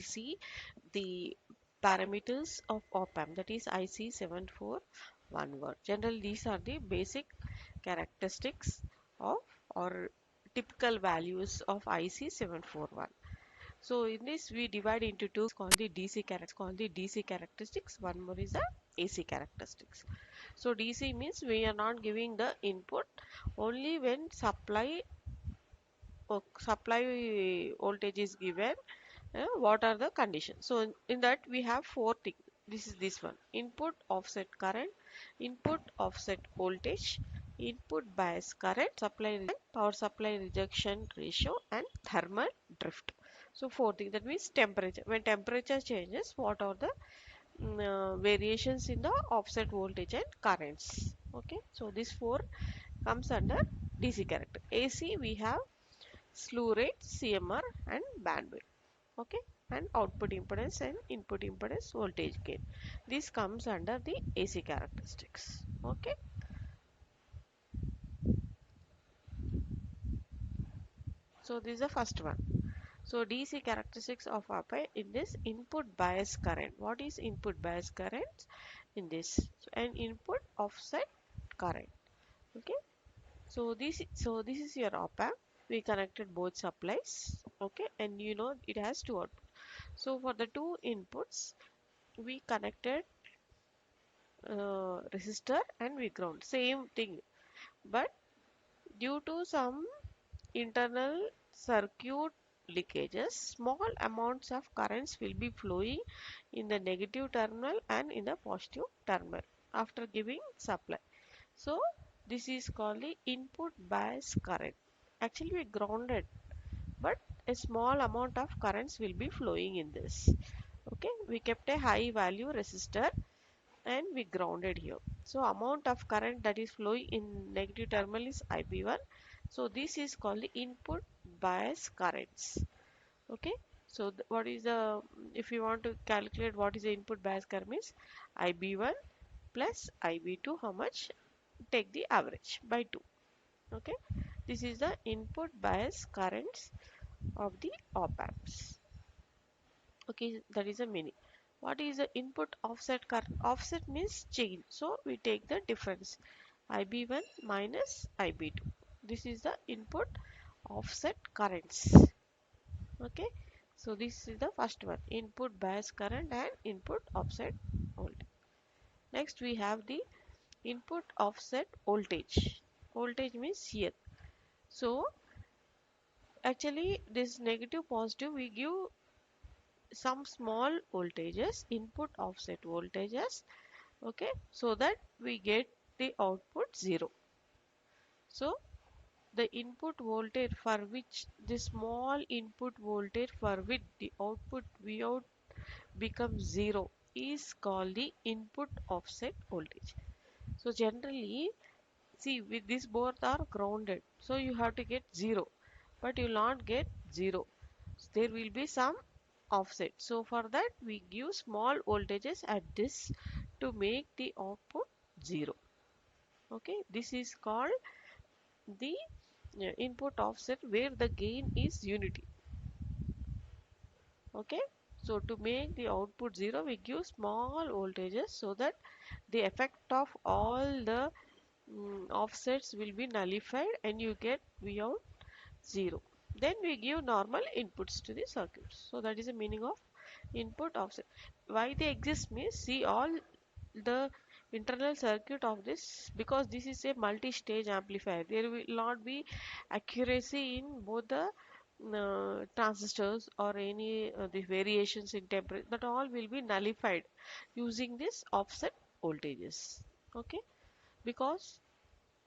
see the parameters of op-amp, that is IC7411. Generally, these are the basic characteristics of or typical values of IC741. So in this we divide into two called the DC characteristics. One more is the AC characteristics. So DC means we are not giving the input only when supply voltage is given. What are the conditions? So in that we have four things. This one: input offset current, input offset voltage, input bias current, power supply rejection ratio, and thermal drift. So four things. That means temperature. When temperature changes, what are the variations in the offset voltage and currents? Okay. So this four comes under DC character. AC we have slew rate, CMR, and bandwidth. Okay, and output impedance and input impedance voltage gain. This comes under the AC characteristics. Okay, so this is the first one. So DC characteristics of op-amp in this input bias current. What is input bias current in this? So, an input offset current. Okay, so this is your op-amp. We connected both supplies. Okay, and you know it has two outputs. So for the two inputs, we connected resistor and we ground. Same thing, but due to some internal circuit leakages, small amounts of currents will be flowing in the negative terminal and in the positive terminal after giving supply. So this is called the input bias current. Actually we grounded, but a small amount of currents will be flowing in this. Okay, we kept a high value resistor and we grounded here. So amount of current that is flowing in negative terminal is IB1. So this is called the input bias currents. Okay. So what is the, if you want to calculate what is the input bias current means IB1 plus IB2, how much? Take the average by 2. Okay. This is the input bias currents of the op amps. Okay, that is a meaning. What is the input offset current? Offset means change. So we take the difference. IB1 minus IB2. This is the input offset currents. Okay. So this is the first one. Input bias current and input offset voltage. Next we have the input offset voltage. Voltage means here. So actually this negative positive we give some small voltages, input offset voltages, okay, so that we get the output 0. So the input voltage for which the small input voltage for which the output Vout becomes 0 is called the input offset voltage. So generally, see, with this both are grounded, so you have to get 0, but you will not get 0. There will be some offset. So for that we give small voltages at this to make the output 0. Okay, this is called the input offset where the gain is unity. Okay, so to make the output 0 we give small voltages so that the effect of all the offsets will be nullified and you get V out 0. Then we give normal inputs to the circuits. So that is the meaning of input offset. Why they exist means see all the internal circuit of this, because this is a multi-stage amplifier. There will not be accuracy in both the transistors or any the variations in temperature, that all will be nullified using this offset voltages. Okay, because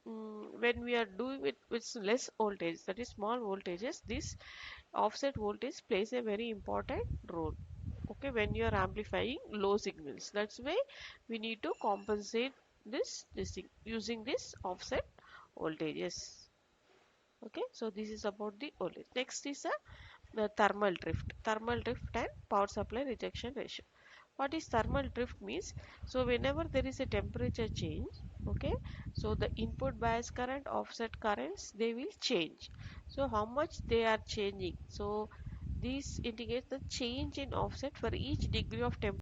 when we are doing it with less voltage, that is small voltages, this offset voltage plays a very important role. Okay, when you are amplifying low signals, that's why we need to compensate this thing using this offset voltages. Okay, so this is about the voltage. Next is the thermal drift and power supply rejection ratio. What is thermal drift means? So whenever there is a temperature change, okay, so the input bias current, offset currents, they will change. So how much they are changing? So This indicates the change in offset for each degree of temperature